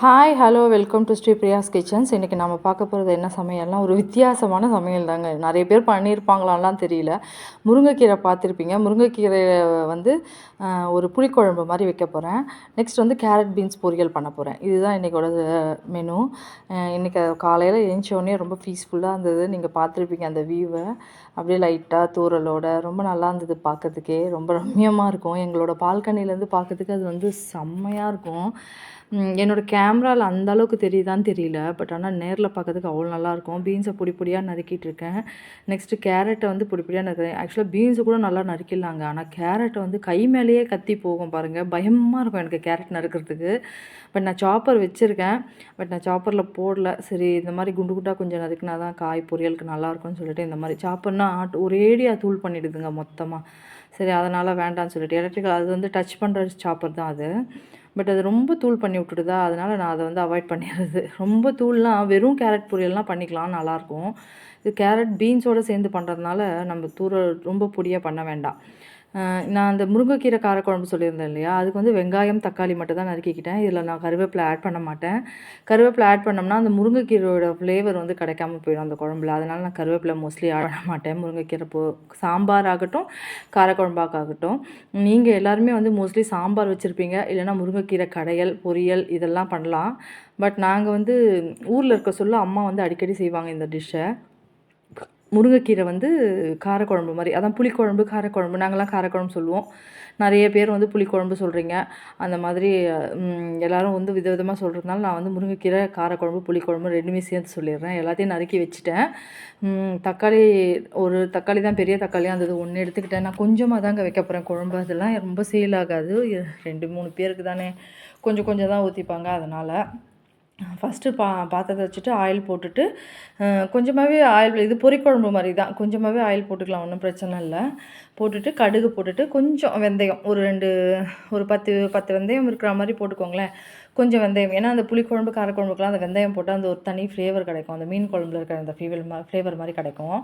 Hi hello welcome to Sri Priya's kitchens. இன்றைக்கி நம்ம பார்க்க போகிறது என்ன சமையல்னா ஒரு வித்தியாசமான சமையல் தாங்க. நிறைய பேர் பண்ணியிருப்பாங்களான்லாம் தெரியல. முருங்கைக்கீரை பார்த்துருப்பீங்க. முருங்கைக்கீரை வந்து ஒரு புளிக்குழம்பு மாதிரி வைக்க போகிறேன். நெக்ஸ்ட் வந்து கேரட் பீன்ஸ் பொரியல் பண்ண போகிறேன். இதுதான் இன்றைக்கோட மெனு. இன்றைக்கி காலையில் எழுந்தோடனே ரொம்ப பீஸ்ஃபுல்லாக இருந்தது. நீங்கள் பார்த்துருப்பீங்க அந்த வியூவை. அப்படியே லைட்டாக தூறலோட ரொம்ப நல்லா இருந்தது பார்க்கறதுக்கே. ரொம்ப ரம்மியமாக இருக்கும். எங்களோட பால்கனிலேருந்து பார்க்கறதுக்கு அது வந்து செம்மையாக இருக்கும். என்னோடய கேமராவில் அந்த அளவுக்கு தெரியுதான்னு தெரியல. பட் ஆனால் நேரில் பார்க்கறதுக்கு அவ்வளோ நல்லாயிருக்கும். பீன்ஸை பொடி பொடியாக நறுக்கிட்டுருக்கேன். நெக்ஸ்ட்டு கேரட்டை வந்து பொடி பொடியாக நறுக்கிறேன். ஆக்சுவலாக பீன்ஸு கூட நல்லா நறுக்கிடலாங்க. ஆனால் கேரட்டை வந்து கை மேலேயே கத்தி போகும் பாருங்கள். பயமாக இருக்கும் எனக்கு கேரட் நறுக்கிறதுக்கு. பட் நான் சாப்பர் வச்சுருக்கேன். பட் நான் சாப்பரில் போடல. சரி இந்த மாதிரி குண்டு குண்டாக கொஞ்சம் நறுக்கினா தான் காய் பொரியலுக்கு நல்லாயிருக்கும்னு சொல்லிட்டு இந்த மாதிரி சாப்பர்னா ஒரேடியாக தூள் பண்ணிவிடுதுங்க மொத்தமாக. சரி அதனால் வேண்டான்னு சொல்லிட்டு எலக்ட்ரிக்கல் அது வந்து டச் பண்ணுற சாப்பர் தான் அது. பட் அது ரொம்ப தூள் பண்ணி விட்டுடுதா, அதனால் நான் அதை வந்து அவாய்ட் பண்ணிடுறது. ரொம்ப தூள்லாம் வெறும் கேரட் பொரியல்லாம் பண்ணிக்கலாம், நல்லாயிருக்கும். இது கேரட் பீன்ஸோடு சேர்ந்து பண்ணுறதுனால நம்ம ரொம்ப பொடியாக பண்ண வேண்டாம். நான் அந்த முருங்கைக்கீரை காரக்குழம்பு சொல்லியிருந்தேன் இல்லையா, அதுக்கு வந்து வெங்காயம் தக்காளி மட்டும் தான் நறுக்கிக்கிட்டேன். இதில் நான் கருவேப்பிலை ஆட் பண்ண மாட்டேன். கருவேப்பிலை ஆட் பண்ணோம்னா அந்த முருங்கைக்கீரையோட ஃப்ளேவர் வந்து கிடைக்காம போயிடும் அந்த குழம்புல. அதனால் நான் கருவேப்பிலை மோஸ்ட்லி ஆட் பண்ண மாட்டேன். முருங்கைக்கீரை சாம்பார் ஆகட்டும் காரக்குழம்பாகட்டும். நீங்கள் எல்லாருமே வந்து மோஸ்ட்லி சாம்பார் வச்சுருப்பீங்க, இல்லைனா முருங்கைக்கீரை கடையல் பொரியல் இதெல்லாம் பண்ணலாம். பட் நாங்கள் வந்து ஊரில் இருக்க சொல்ல அம்மா வந்து அடிக்கடி செய்வாங்க இந்த டிஷ்ஷை. முருங்கைக்கீரை வந்து காரக்குழம்பு மாதிரி, அதான் புளிக்குழம்பு காரக்குழம்பு, நாங்கள்லாம் காரக்குழம்பு சொல்லுவோம். நிறைய பேர் வந்து புளிக்குழம்பு சொல்கிறீங்க. அந்த மாதிரி எல்லோரும் வந்து விதவிதமாக சொல்கிறதுனால நான் வந்து முருங்கைக்கீரை காரக்குழம்பு புளிக்குழம்பு ரெண்டுமே சேர்த்து சொல்லிடுறேன். எல்லாத்தையும் நறுக்கி வச்சுட்டேன். தக்காளி ஒரு தக்காளி தான் பெரிய தக்காளியாக இருந்தது, ஒன்று எடுத்துக்கிட்டேன். நான் கொஞ்சமாக தாங்க வைக்க போகிறேன் குழம்பு. அதெல்லாம் ரொம்ப சேல் ஆகாது. 2-3 பேருக்கு தானே, கொஞ்சம் கொஞ்சம் தான் ஊற்றிப்பாங்க. அதனால் ஃபஸ்ட்டு பாத்திரத்தை வச்சுட்டு ஆயில் போட்டுட்டு கொஞ்சமாகவே ஆயில், இது பொரிக்குழம்பு மாதிரி தான், கொஞ்சமாகவே ஆயில் போட்டுக்கலாம், ஒன்றும் பிரச்சனை இல்லை. போட்டுட்டு கடுகு போட்டுட்டு கொஞ்சம் வெந்தயம் ஒரு 10 வெந்தயம் இருக்கிற மாதிரி போட்டுக்கோங்களேன். கொஞ்சம் வெந்தயம், ஏன்னா அந்த புளிக்குழம்பு காரக்குழம்புக்கெலாம் அந்த வெந்தயம் போட்டால் அந்த ஒரு தனி ஃப்ளேவர் கிடைக்கும். அந்த மீன் குழம்புல இருக்கிற அந்த ஃப்ளேவர் மாதிரி கிடைக்கும்.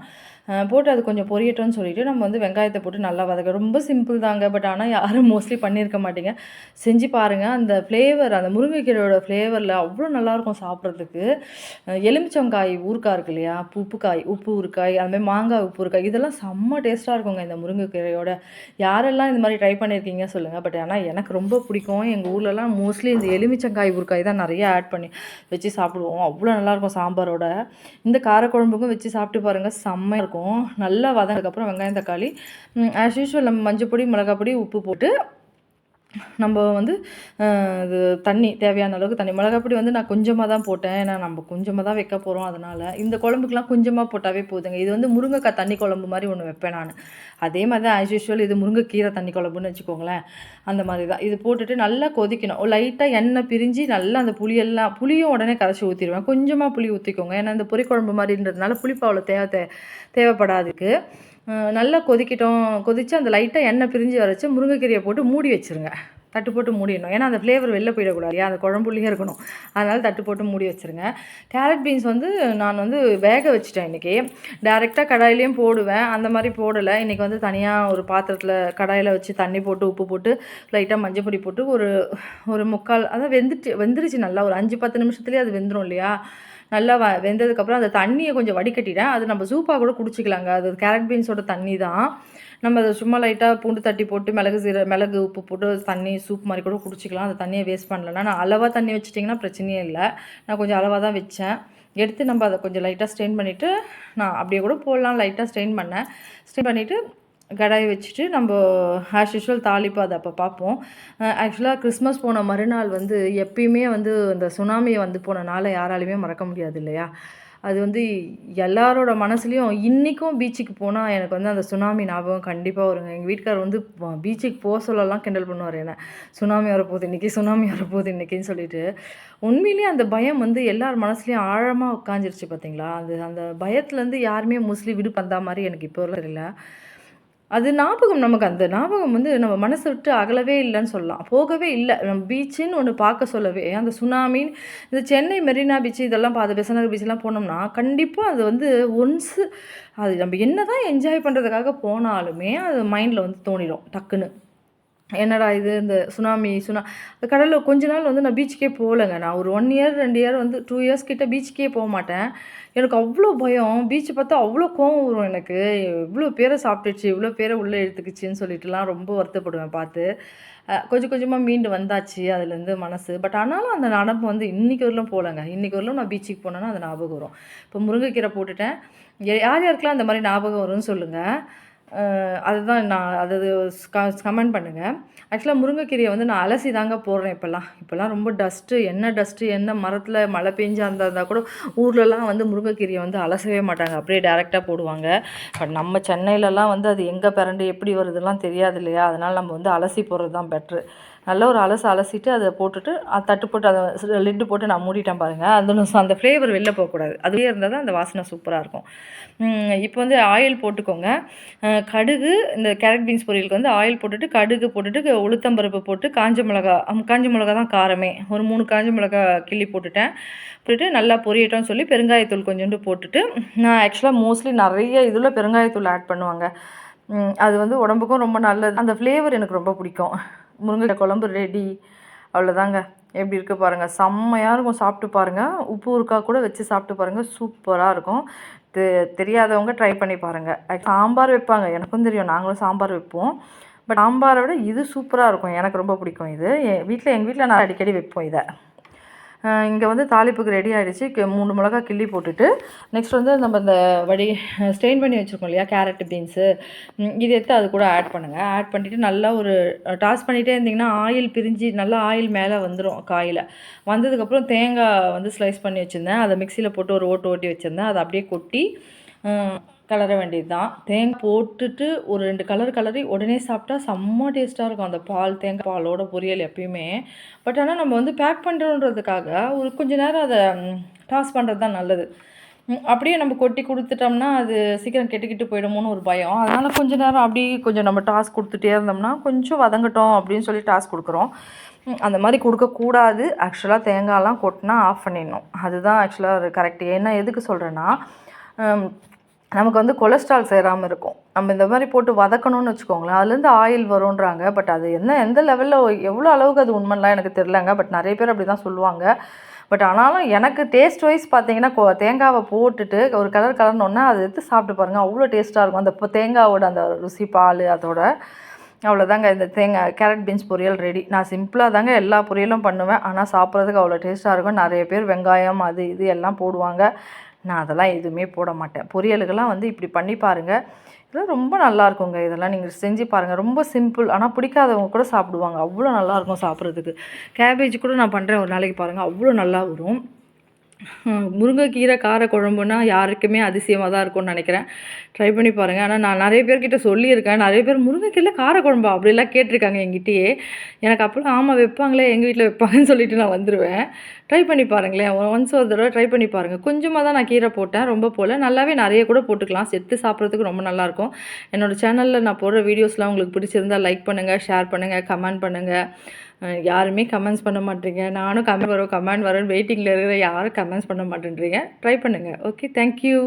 போட்டு அது கொஞ்சம் பொரியட்டும்னு சொல்லிவிட்டு நம்ம வந்து வெங்காயத்தை போட்டு நல்லா வதக்க. ரொம்ப சிம்பிள் தாங்க. பட் ஆனால் யாரும் மோஸ்ட்லி பண்ணியிருக்க மாட்டீங்க. செஞ்சு பாருங்கள். அந்த ஃப்ளேவர், அந்த முருங்கைக்கீரையோட ஃப்ளேவரில் அவ்வளோ நல்லாயிருக்கும் சாப்பிட்றதுக்கு. எலுமிச்சங்காய் ஊறுகாய் இருக்கு இல்லையா, உப்பு ஊறுகாய், அதுமாதிரி மாங்காய் உப்பு ஊறுகாய், இதெல்லாம் செம்ம டேஸ்ட்டாக இருக்குங்க இந்த முருங்கைக்கீரையோட. யாரெல்லாம் இந்த மாதிரி ட்ரை பண்ணியிருக்கீங்க சொல்லுங்கள். பட் ஆனால் எனக்கு ரொம்ப பிடிக்கும். எங்கள் ஊர்லலாம் மோஸ்ட்லி இந்த எலுமிச்சங்காய் ஊறுகாய் தான் நிறைய ஆட் பண்ணி வச்சு சாப்பிடுவோம். அவ்வளோ நல்லாயிருக்கும் சாம்பாரோட. இந்த காரக்குழம்புக்கும் வச்சு சாப்பிட்டு பாருங்கள், செம்மையாக இருக்கும். நல்லா வதங்கினதுக்கப்புறம் வெங்காயம் தக்காளி ஆஸ் யூஷுவல் நம்ம மஞ்சள் பொடி மிளகாய் பொடி உப்பு போட்டு நம்ம வந்து இது தண்ணி தேவையான அளவுக்கு தண்ணி, மிளகாப்பொடி வந்து நான் கொஞ்சமாக தான் போட்டேன். ஏன்னா நம்ம கொஞ்சமாக தான் வைக்க போகிறோம். அதனால் இந்த குழம்புக்கெலாம் கொஞ்சமாக போட்டாவே போதுங்க. இது வந்து முருங்கைக்காய் தண்ணி குழம்பு மாதிரி ஒன்று வைப்பேன் நான். அதே மாதிரி தான் ஆஸ் யூஷுவல் இது முருங்கைக்கீரை தண்ணி குழம்புன்னு வச்சுக்கோங்களேன். அந்த மாதிரி தான். இது போட்டுட்டு நல்லா கொதிக்கணும். லைட்டாக எண்ணெய் பிரிஞ்சு நல்லா அந்த புளியும் உடனே கரைச்சி ஊற்றிடுவேன். கொஞ்சமாக புளி ஊற்றிக்கோங்க. ஏன்னா இந்த பொரிக்குழம்பு மாதிரின்றதுனால புளிப்பு அவ்வளோ தேவைப்படாதுக்கு. நல்லா கொதித்து அந்த லைட்டாக எண்ணெய் பிரிஞ்சு வரைச்சி முருங்கைக்கீரையை போட்டு மூடி வச்சுருங்க. தட்டு போட்டு மூடிடணும். ஏன்னா அந்த ஃப்ளேவர் வெளில போயிடக்கூடாது இல்லையா, அந்த குழம்புலேயே இருக்கணும். அதனால் தட்டு போட்டு மூடி வச்சுருங்க. கேரட் பீன்ஸ் வந்து நான் வந்து வேக வச்சுட்டேன் இன்றைக்கி. டேரெக்டாக கடாயிலையும் போடுவேன், அந்த மாதிரி போடலை. இன்றைக்கி வந்து தனியாக ஒரு பாத்திரத்தில் கடாயில் வச்சு தண்ணி போட்டு உப்பு போட்டு லைட்டாக மஞ்சள் பொடி போட்டு ஒரு முக்கால், அதான் வெந்துருச்சு நல்லா. ஒரு 5-10 நிமிஷத்துலேயே அது வெந்துடும் இல்லையா. நல்லா வெந்ததுக்கப்புறம் அந்த தண்ணியை கொஞ்சம் வடிகட்டிட்டேன். அது நம்ம சூப்பாக கூட குடிச்சிக்கலாங்க. அது கேரட் பீன்ஸோட தண்ணி தான். நம்ம அதை சும்மா லைட்டாக பூண்டு தட்டி போட்டு மிளகு உப்பு போட்டு தண்ணி சூப் மாதிரி கூட குடிச்சிக்கலாம். அந்த தண்ணியை வேஸ்ட் பண்ணலன்னா. நான் அளவாக தண்ணி வச்சிட்டிங்கன்னா பிரச்சனையே இல்லை. நான் கொஞ்சம் அளவாக தான் வச்சேன். எடுத்து நம்ம அதை கொஞ்சம் லைட்டாக ஸ்ட்ரெயின் பண்ணிவிட்டு, நான் அப்படியே கூட போடலாம், லைட்டாக ஸ்ட்ரெயின் பண்ணிவிட்டு கடாயை வச்சுட்டு நம்ம ஆஸ் யூஷுவல் தாளிப்பு அதை அப்போ பார்ப்போம். ஆக்சுவலாக கிறிஸ்மஸ் போன மறுநாள் வந்து எப்பயுமே வந்து இந்த சுனாமியை வந்து போன நாளை யாராலையுமே மறக்க முடியாது இல்லையா. அது வந்து எல்லாரோட மனசுலேயும் இன்றைக்கும் பீச்சுக்கு போனால் எனக்கு வந்து அந்த சுனாமி ஞாபகம் கண்டிப்பாக வருங்க. எங்கள் வீட்டுக்காரர் வந்து பீச்சுக்கு போக சொல்லலாம் கிண்டல் பண்ணுவார் என்ன, சுனாமி வரப்போகுது இன்றைக்கின்னு சொல்லிட்டு. உண்மையிலேயே அந்த பயம் வந்து எல்லார் மனசுலேயும் ஆழமாக உட்காந்துருச்சு பார்த்தீங்களா. அந்த பயத்துலேருந்து யாருமே மோஸ்ட்லி விடுபந்தா மாதிரி எனக்கு இப்போ தெரியல. அது ஞாபகம் நமக்கு அந்த ஞாபகம் வந்து நம்ம மனச விட்டு அகலவே இல்லன்னு சொல்லலாம். போகவே இல்ல. நம்ம பீச்சுன்னு ஒண்ணு பார்க்க சொல்லவே, அந்த சுனாமின்னு இந்த சென்னை மெரினா பீச் இதெல்லாம் பெசன்ட் நகர் பீச்லாம் போனோம்னா, கண்டிப்பா அது வந்து ஒன்ஸு அது நம்ம என்னதான் என்ஜாய் பண்றதுக்காக போனாலுமே, அது மைண்ட்ல வந்து தோணிரும் டக்குன்னு. என்னடா இது இந்த கடல்ல கொஞ்ச நாள் வந்து நான் பீச்சுக்கே போகலங்க. நான் ஒரு 1 இயர், 2 இயர் வந்து 2 இயர்ஸ் கிட்ட பீச்சுக்கே போமாட்டேன். எனக்கு அவ்ளோ பயம். பீச்ச பார்த்தா அவ்ளோ கோவம் வரும் எனக்கு. இவ்ளோ பேர சாப்பிட்டுருச்சு, இவ்ளோ பேர உள்ள இழுத்துக்குச்சுன்னு சொல்லிட்டுலாம் ரொம்ப வருத்தப்படுவேன் பார்த்து. கொஞ்சம் கொஞ்சமா மீண்டு வந்தாச்சு அதுலேருந்து மனசு. பட் ஆனாலும் அந்த நெனப்பு வந்து இன்னைக்கு வரலும் போலங்க. இன்னைக்கு வரலும் நான் பீச்சுக்கு போனேன்னா அது ஞாபகம் வரும். இப்போ முருங்கைக்கீரை போட்டுட்டேன். யார் யாருக்கெல்லாம் அந்த மாரி ஞாபகம் வரும்னு சொல்லுங்க. அதுதான் நான் அது கமெண்ட் பண்ணுங்க. ஆக்சுவலா முருங்கைக்கீரைய வந்து நான் அலசி தாங்க போடுறேன் இப்பலாம். இப்பலாம் ரொம்ப டஸ்ட்டு, என்ன மரத்தில மழை பெஞ்சா இருந்தா கூட ஊர்லலாம் வந்து முருங்கைக்கீரைய வந்து அலசவே மாட்டாங்க. அப்படியே டைரக்ட்டா போடுவாங்க. பட் நம்ம சென்னையிலலாம் வந்து அது எங்க பெரண்டு எப்படி வருதுலாம் தெரியாது இல்லையா? அதனால நம்ம வந்து அலசி போடுறது தான் பெட்ரு. நல்லா ஒரு அலசிட்டு அத போட்டுட்டு தட்டு போட்டு அத லிட்டு போட்டு நான் மூடிட்டேன் பாருங்க. அந்த ஃப்ளேவர் வெளில போகக்கூடாது. அதுவே இருந்தா தான் அந்த வாசனை சூப்பரா இருக்கும். இப்போ வந்து ஆயில் போட்டுக்கோங்க. கடுகு இந்த கேரட் பீன்ஸ் பொரியலுக்கு வந்து ஆயில் போட்டுட்டு, கடுகு போட்டுட்டு, உளுத்தம் பருப்பு போட்டு, காஞ்ச மிளகா தான் காரமே. ஒரு 3 காஞ்ச மிளகா கிள்ளி போட்டுட்டேன். போட்டுட்டு நல்லா பொரியட்டும்னு சொல்லி பெருங்காயத்தூள் கொஞ்சோண்டு போட்டுட்டு, நான் ஆக்சுவலா மோஸ்ட்லி நெறைய இதில பெருங்காயத்தூள் ஆட் பண்ணுவேங்க. அது வந்து உடம்புக்கும் ரொம்ப நல்லது. அந்த ஃப்ளேவர் எனக்கு ரொம்ப பிடிக்கும். முருங்கை குழம்பு ரெடி. அவ்வளோதாங்க. எப்படி இருக்கு பாருங்க. செம்மையா இருக்கும். சாப்பிட்டு பாருங்க. உப்பு ஊறுகா கூட வச்சு சாப்பிட்டு பாருங்க. சூப்பரா இருக்கும். தெ தெரியாதவங்க ட்ரை பண்ணி பாருங்க. சாம்பார் வைப்பாங்க. எனக்கும் தெரியும். நாங்களும் சாம்பார் வைப்போம். பட் சாம்பார விட இது சூப்பரா இருக்கும். எனக்கு ரொம்ப பிடிக்கும் இது. எங்க வீட்ல நான் அடிக்கடி வைப்போம் இத. இங்கே வந்து தாளிப்புக்கு ரெடி ஆகிடுச்சு. 3 மிளகா கிள்ளி போட்டுட்டு, நெக்ஸ்ட் வந்து நம்ம இந்த ஸ்ட்ரெயின் பண்ணி வச்சுருக்கோம் இல்லையா கேரட்டு, பீன்ஸு இது எடுத்து அது கூட ஆட் பண்ணுங்கள். ஆட் பண்ணிவிட்டு நல்லா ஒரு டாஸ் பண்ணிகிட்டே இருந்திங்கன்னா ஆயில் பிரிஞ்சு நல்லா ஆயில் மேலே வந்துடும் காயில். வந்ததுக்கப்புறம் தேங்காய் வந்து ஸ்லைஸ் பண்ணி வச்சுருந்தேன். அதை மிக்சியில் போட்டு ஒரு ஓட்டி வச்சுருந்தேன். அதை அப்படியே கொட்டி கலர வேண்டியது தான். தேங்காய் போட்டுட்டு ஒரு 2 கலரி உடனே சாப்பிட்டா செம்ம டேஸ்ட்டாக இருக்கும். அந்த தேங்காய் பாலோட பொரியல் எப்பயுமே. பட் ஆனால் நம்ம வந்து பேக் பண்ணுறோன்றதுக்காக ஒரு கொஞ்ச நேரம் அதை டாஸ் பண்ணுறது தான் நல்லது. அப்படியே நம்ம கொட்டி கொடுத்துட்டோம்னா அது சீக்கிரம் கெட்டுக்கிட்டு போயிடுமோன்னு ஒரு பயம். அதனால் கொஞ்ச நேரம் அப்படியே கொஞ்சம் நம்ம டாஸ் கொடுத்துட்டே இருந்தோம்னா கொஞ்சம் வதங்கட்டும் அப்படின்னு சொல்லி டாஸ் கொடுக்குறோம். அந்த மாதிரி கொடுக்கக்கூடாது. ஆக்சுவலாக தேங்காயெலாம் கொட்டினா ஆஃப் பண்ணிடணும். அதுதான் ஆக்சுவலாக அது கரெக்ட். ஏன்னா எதுக்கு சொல்கிறேன்னா நமக்கு வந்து கொலஸ்ட்ரால் சேராமல் இருக்கும். நம்ம இந்த மாதிரி போட்டு வதக்கணும்னு வச்சுக்கோங்களேன், அதுலேருந்து ஆயில் வருன்றாங்க. பட் அது எந்த லெவலில் எவ்வளோ அளவுக்கு அது உண்மைலாம் எனக்கு தெரிலங்க. பட் நிறைய பேர் அப்படி தான் சொல்லுவாங்க. பட் ஆனாலும் எனக்கு டேஸ்ட் வைஸ் பார்த்தீங்கன்னா தேங்காவை போட்டுட்டு ஒரு கலர்னோன்னா அதை எடுத்து சாப்பிட்டு பாருங்கள். அவ்வளோ டேஸ்ட்டாக இருக்கும். அந்த தேங்காவோட அந்த ருசி பால் அதோட அவ்வளோதாங்க. இந்த கேரட் பீன்ஸ் பொரியல் ரெடி. நான் சிம்பிளாக தாங்க எல்லா பொரியலும் பண்ணுவேன். ஆனால் சாப்பிட்றதுக்கு அவ்வளோ டேஸ்ட்டாக இருக்கும். நிறைய பேர் வெங்காயம் அது இது எல்லாம் போடுவாங்க. நான் அதெல்லாம் எதுவுமே போட மாட்டேன். பொரியலுக்கெல்லாம் வந்து இப்படி பண்ணி பாருங்கள். இதெல்லாம் ரொம்ப நல்லாயிருக்குங்க. இதெல்லாம் நீங்கள் செஞ்சு பாருங்கள். ரொம்ப சிம்பிள். ஆனால் பிடிக்காதவங்க கூட சாப்பிடுவாங்க. அவ்வளோ நல்லாயிருக்கும் சாப்பிட்றதுக்கு. கேபேஜ் கூட நான் பண்ணுறேன் ஒரு நாளைக்கு பாருங்கள். அவ்வளோ நல்லா வரும். முருங்கைக்கீரை கார குழம்புனா யாருக்குமே அதிசயமாக தான் இருக்கும்னு நினைக்கிறேன். ட்ரை பண்ணி பாருங்கள். ஆனால் நான் நிறைய பேர்கிட்ட சொல்லியிருக்கேன். நிறைய பேர் முருங்கைக்கீரைல கார குழம்பா அப்படிலாம் கேட்டிருக்காங்க என்கிட்டயே. எனக்கு அப்போலாம் ஆமாம் வைப்பாங்களே, எங்கள் வீட்டில் வைப்பாங்கன்னு சொல்லிட்டு நான் வந்துடுவேன். ட்ரை பண்ணி பாருங்களேன். ஒன்ஸ் ஒரு தடவை ட்ரை பண்ணி பாருங்கள். கொஞ்சமாக தான் நான் கீரை போட்டேன், ரொம்ப போல். நல்லாவே நிறைய கூட போட்டுக்கலாம். சேர்த்து சாப்பிட்றதுக்கு ரொம்ப நல்லாயிருக்கும். என்னோடய சேனலில் நான் போடுற வீடியோஸ்லாம் உங்களுக்கு பிடிச்சிருந்தால் லைக் பண்ணுங்கள், ஷேர் பண்ணுங்கள், கமெண்ட் பண்ணுங்கள். யாருமே கமெண்ட்ஸ் பண்ண மாட்டேறீங்க. நானும் கமெண்ட் வரும் வெயிட்டிங்கில் இருக்கிற யாரும் கமெண்ட்ஸ் பண்ண மாட்டேன்றீங்க. ட்ரை பண்ணுங்கள். Okay, thank you.